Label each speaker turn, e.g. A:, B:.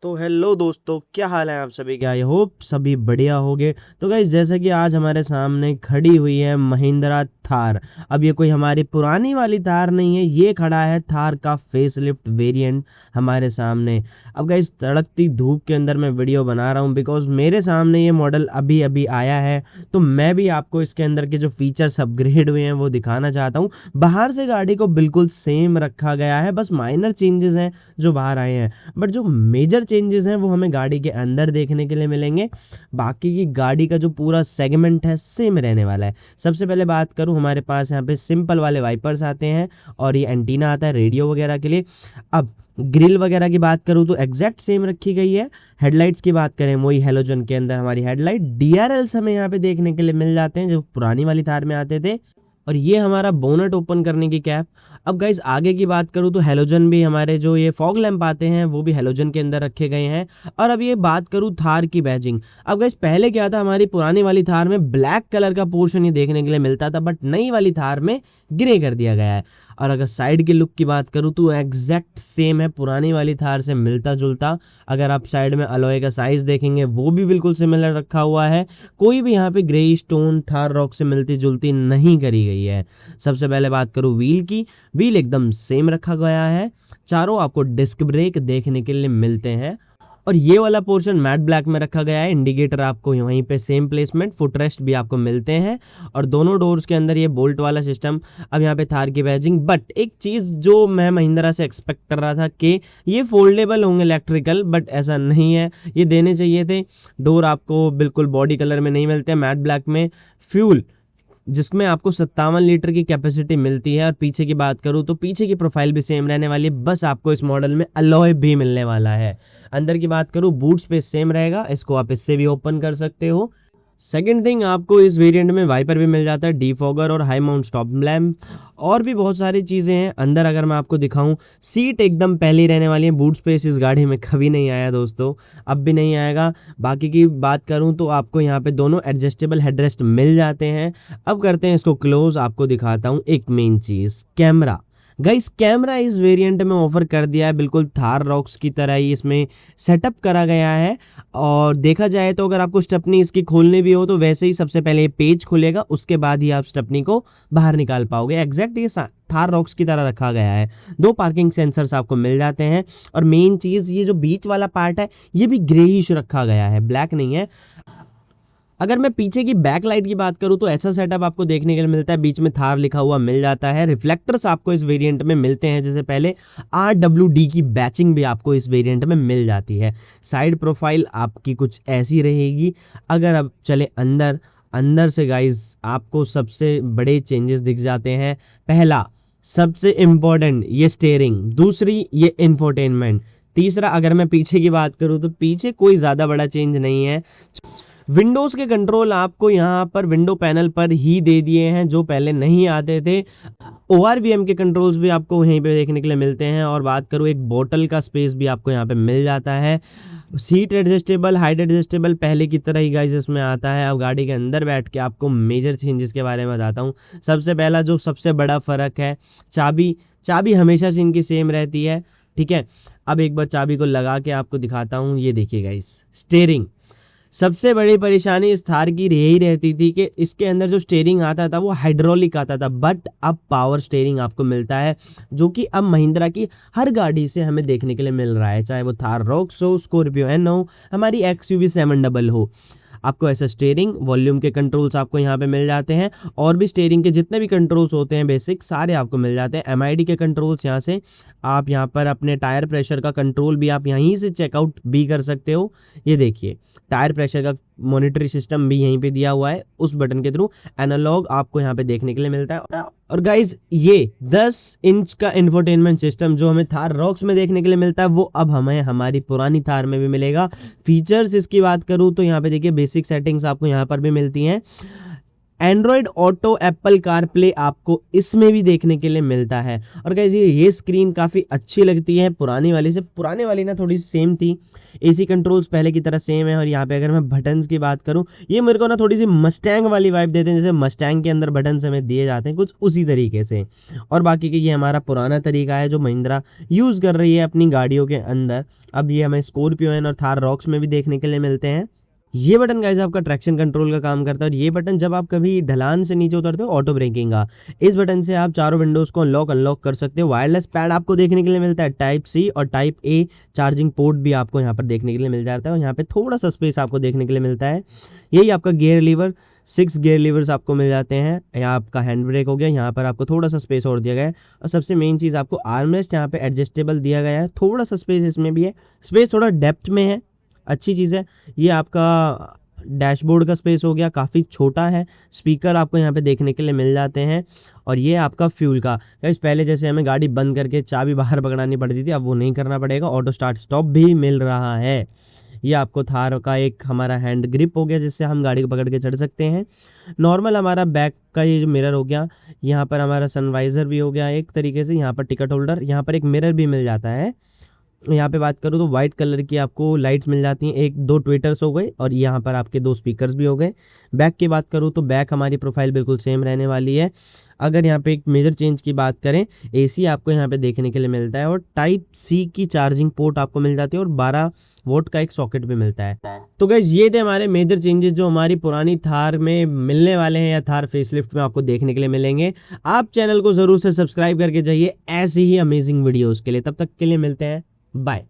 A: तो हेलो दोस्तों, क्या हाल है आप सभी के। आई होप सभी बढ़िया होंगे। तो गाइस, जैसा कि आज हमारे सामने खड़ी हुई है महिंद्रा थार। अब ये कोई हमारी पुरानी वाली थार नहीं है, ये खड़ा है थार का फेसलिफ्ट वेरिएंट हमारे सामने। अब गाइस, तड़कती धूप के अंदर मैं वीडियो बना रहा हूँ बिकॉज मेरे सामने ये मॉडल अभी अभी आया है, तो मैं भी आपको इसके अंदर के जो फीचर्स अपग्रेड हुए हैं वो दिखाना चाहता हूँ। बाहर से गाड़ी को बिल्कुल सेम रखा गया है, बस माइनर चेंजेस हैं जो बाहर आए हैं, बट जो मेजर चेंजेस हैं वो हमें गाड़ी के अंदर देखने के लिए मिलेंगे। बाकी की गाड़ी का जो पूरा सेगमेंट है सेम रहने वाला है। सबसे पहले बात करूं, हमारे पास यहाँ पे सिंपल वाले वाइपर्स आते हैं और ये एंटीना आता है रेडियो वगैरह के लिए। अब ग्रिल वगैरह की बात करूं तो एग्जैक्ट सेम रखी गई है। हेडलाइट्स की बात करें, वही हेलोजन के अंदर हमारी हेडलाइट। डीआरएल्स हमें यहाँ पे देखने के लिए मिल जाते हैं जो पुरानी वाली थार में आते थे। और ये हमारा बोनट ओपन करने की कैप। अब गाइस, आगे की बात करूँ तो हेलोजन भी, हमारे जो ये फॉग लैंप आते हैं वो भी हेलोजन के अंदर रखे गए हैं। और अब ये बात करूँ थार की बैजिंग। अब गाइस, पहले क्या था, हमारी पुरानी वाली थार में ब्लैक कलर का पोर्शन ही देखने के लिए मिलता था, बट नई वाली थार में ग्रे कर दिया गया है। और अगर साइड की लुक की बात करूँ तो एग्जैक्ट सेम है, पुरानी वाली थार से मिलता जुलता। अगर आप साइड में अलॉय का साइज देखेंगे वो भी बिल्कुल सिमिलर रखा हुआ है। कोई भी यहाँ पे ग्रे स्टोन थार रॉक से मिलती जुलती नहीं करी गई है। सबसे पहले बात करूं व्हील की, व्हील एकदम सेम रखा गया है। चारों आपको डिस्क ब्रेक देखने के लिए मिलते हैं और ये वाला पोर्शन मैट ब्लैक में रखा गया है। इंडिकेटर आपको वहीं पे सेम प्लेसमेंट, फुटरेस्ट भी आपको मिलते हैं और दोनों डोर्स के अंदर ये बोल्ट वाला सिस्टम। अब यहाँ पे थार की बैजिंग, बट एक चीज़ जो मैं महिंद्रा से एक्सपेक्ट कर रहा था कि ये फोल्डेबल होंगे इलेक्ट्रिकल, बट ऐसा नहीं है। ये देने चाहिए थे। डोर आपको बिल्कुल बॉडी कलर में नहीं मिलते, मैट ब्लैक में। फ्यूल जिसमें आपको 57 लीटर की कैपेसिटी मिलती है। और पीछे की बात करूं तो पीछे की प्रोफाइल भी सेम रहने वाली है, बस आपको इस मॉडल में अलॉय भी मिलने वाला है। अंदर की बात करूं, बूट स्पेस सेम रहेगा, इसको आप इससे भी ओपन कर सकते हो। सेकेंड थिंग, आपको इस वेरिएंट में वाइपर भी मिल जाता है, डीफॉगर और हाई माउंट स्टॉप लैम्प और भी बहुत सारी चीज़ें हैं अंदर। अगर मैं आपको दिखाऊं, सीट एकदम पहले रहने वाली है। बूट स्पेस इस गाड़ी में कभी नहीं आया दोस्तों, अब भी नहीं आएगा। बाकी की बात करूं तो आपको यहाँ पे दोनों एडजस्टेबल हेडरेस्ट मिल जाते हैं। अब करते हैं इसको क्लोज, आपको दिखाता हूँ एक मेन चीज़, कैमरा। गाइस, कैमरा इस वेरिएंट में ऑफर कर दिया है, बिल्कुल थार रॉक्स की तरह ही इसमें सेटअप करा गया है। और देखा जाए तो अगर आपको स्टेपनी इसकी खोलनी भी हो तो वैसे ही सबसे पहले ये पेज खुलेगा, उसके बाद ही आप स्टेपनी को बाहर निकाल पाओगे। एग्जैक्ट ये थार रॉक्स की तरह रखा गया है। 2 पार्किंग सेंसर्स आपको मिल जाते हैं और मेन चीज़, ये जो बीच वाला पार्ट है ये भी ग्रेइश रखा गया है, ब्लैक नहीं है। अगर मैं पीछे की बैक लाइट की बात करूं तो ऐसा सेटअप आपको देखने के लिए मिलता है, बीच में थार लिखा हुआ मिल जाता है। रिफ्लेक्टर्स आपको इस वेरिएंट में मिलते हैं, जैसे पहले RWD की बैचिंग भी आपको इस वेरिएंट में मिल जाती है। साइड प्रोफाइल आपकी कुछ ऐसी रहेगी। अगर अब चले अंदर से गाइज, आपको सबसे बड़े चेंजेस दिख जाते हैं। पहला सबसे इम्पोर्टेंट, ये स्टीयरिंग। दूसरी, ये इंफोटेनमेंट। तीसरा, अगर मैं पीछे की बात करूं तो पीछे कोई ज़्यादा बड़ा चेंज नहीं है। विंडोज़ के कंट्रोल आपको यहाँ पर विंडो पैनल पर ही दे दिए हैं, जो पहले नहीं आते थे। ORVM के कंट्रोल्स भी आपको यहीं पे देखने के लिए मिलते हैं। और बात करूँ, एक बोतल का स्पेस भी आपको यहाँ पे मिल जाता है। सीट एडजस्टेबल, हाइट एडजस्टेबल पहले की तरह ही गाइस इसमें आता है। अब गाड़ी के अंदर बैठ के आपको मेजर चेंजेस के बारे में बताता हूँ। सबसे पहला जो सबसे बड़ा फ़र्क है, चाबी हमेशा से इनकी सेम रहती है, ठीक है। अब एक बार चाबी को लगा के आपको दिखाता हूँ, ये देखिए गाइस। स्टीयरिंग, सबसे बड़ी परेशानी इस थार की यही रहती थी कि इसके अंदर जो स्टीयरिंग आता था वो हाइड्रोलिक आता था, बट अब पावर स्टीयरिंग आपको मिलता है, जो कि अब महिंद्रा की हर गाड़ी से हमें देखने के लिए मिल रहा है, चाहे वो थार रॉक्स हो, स्कॉर्पियो एन हो, हमारी XUV 700 हो। आपको ऐसा स्टीयरिंग, वॉल्यूम के कंट्रोल्स आपको यहाँ पे मिल जाते हैं और भी स्टीयरिंग के जितने भी कंट्रोल्स होते हैं बेसिक, सारे आपको मिल जाते हैं। MID के कंट्रोल्स यहाँ से आप यहाँ पर अपने टायर प्रेशर का कंट्रोल भी आप यहीं से चेकआउट भी कर सकते हो। ये देखिए, टायर प्रेशर का मॉनिटरी सिस्टम भी यहीं पे दिया हुआ है, उस बटन के थ्रू एनालॉग आपको यहाँ पे देखने के लिए मिलता है। और गाइज, ये 10 इंच का इंफोटेनमेंट सिस्टम जो हमें थार रॉक्स में देखने के लिए मिलता है वो अब हमें हमारी पुरानी थार में भी मिलेगा। फीचर्स इसकी बात करूँ तो यहाँ पे देखिए, बेसिक सेटिंग्स आपको यहाँ पर भी मिलती हैं। एंड्रॉयड ऑटो, एप्पल कारप्ले आपको इसमें भी देखने के लिए मिलता है। और गाइस ये स्क्रीन काफ़ी अच्छी लगती है पुरानी वाली से। पुरानी वाली ना थोड़ी सी सेम थी, एसी कंट्रोल्स पहले की तरह सेम है। और यहाँ पे अगर मैं बटन्स की बात करूँ, ये मेरे को ना थोड़ी सी मस्टैंग वाली वाइब देते हैं, जैसे मस्टैंग के अंदर बटन हमें दिए जाते हैं कुछ उसी तरीके से। और बाकी के ये हमारा पुराना तरीका है जो महिंद्रा यूज़ कर रही है अपनी गाड़ियों के अंदर। अब ये हमें स्कॉर्पियो और थार रॉक्स में भी देखने के लिए मिलते हैं। ये बटन गाइस आपका ट्रैक्शन कंट्रोल का काम करता है। और ये बटन जब आप कभी ढलान से नीचे उतरते हो, ऑटो ब्रेकिंग का, इस बटन से आप चारों विंडोज़ को अनलॉक कर सकते हो। वायरलेस पैड आपको देखने के लिए मिलता है, टाइप सी और टाइप ए चार्जिंग पोर्ट भी आपको यहाँ पर देखने के लिए मिल जाता है। और यहाँ पे थोड़ा सा स्पेस आपको देखने के लिए मिलता है। यही आपका गियर लीवर, 6 गियर लीवर्स आपको मिल जाते हैं। यहाँ आपका हैंड ब्रेक हो गया, यहाँ पर आपको थोड़ा सा स्पेस और दिया गया है। और सबसे मेन चीज़ आपको आर्मरेस्ट यहाँ पे एडजस्टेबल दिया गया है, थोड़ा सा स्पेस इसमें भी है, स्पेस थोड़ा डेप्थ में है, अच्छी चीज़ है। ये आपका डैशबोर्ड का स्पेस हो गया, काफ़ी छोटा है। स्पीकर आपको यहाँ पे देखने के लिए मिल जाते हैं। और ये आपका फ्यूल का गाइस, पहले जैसे हमें गाड़ी बंद करके चाबी बाहर पकड़ानी पड़ती थी, अब वो नहीं करना पड़ेगा, ऑटो स्टार्ट स्टॉप भी मिल रहा है। ये आपको थार का एक हमारा हैंड ग्रिप हो गया, जिससे हम गाड़ी को पकड़ के चढ़ सकते हैं। नॉर्मल हमारा बैक का ये जो मिरर हो गया, यहाँ पर हमारा सनवाइज़र भी हो गया एक तरीके से। यहाँ पर टिकट होल्डर, यहाँ पर एक मिरर भी मिल जाता है। यहाँ पे बात करूँ तो वाइट कलर की आपको लाइट्स मिल जाती हैं, 1-2 ट्विटर्स हो गए और यहाँ पर आपके 2 स्पीकर्स भी हो गए। बैक की बात करूँ तो बैक हमारी प्रोफाइल बिल्कुल सेम रहने वाली है। अगर यहाँ पे एक मेजर चेंज की बात करें, एसी आपको यहाँ पे देखने के लिए मिलता है। और टाइप सी की चार्जिंग पोर्ट आपको मिल जाती है और 12 वोल्ट का एक सॉकेट भी मिलता है। तो गाइस ये थे हमारे मेजर चेंजेस जो हमारी पुरानी थार में मिलने वाले हैं या थार फेसलिफ्ट में आपको देखने के लिए मिलेंगे। आप चैनल को ज़रूर से सब्सक्राइब करके जाइए ऐसी ही अमेजिंग वीडियोज़ के लिए। तब तक के लिए मिलते हैं, बाय।